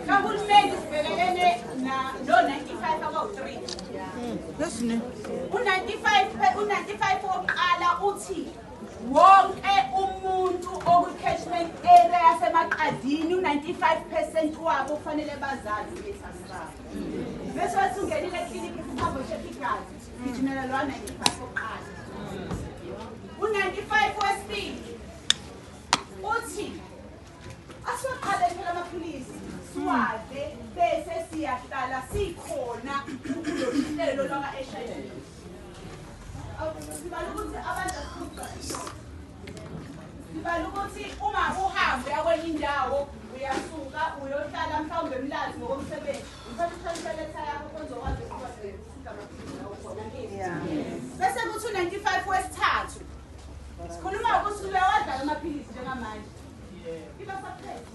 kahulumeni sibhekelene no-95 aba-3 u-95 wokuqala uthi wonke umuntu okwi-catchment area yasemaqadini u-95% wabo kufanele bazazi ngesasi sabo bese wathi ungenile eklinikhi isihambo shefigazi gijimela lowa 95 wokuqala u-95 wesibili uthi asiwaqale phela amaphilisi siwadle bese siyahlala sikhona kulohlelo lwaka-HIV sibala ukuthi abantu sibala ukuthi uma uhambe yakwenye indawo uyasuka uyohlala mhlawumbe emlazi ngokomsebenzi uthatha iletha yakho konzokwazi bese kuthi u-95 wesithathu sikhuluma ukuthi uyawadlala amaphilisi njengamanje ibasaphethe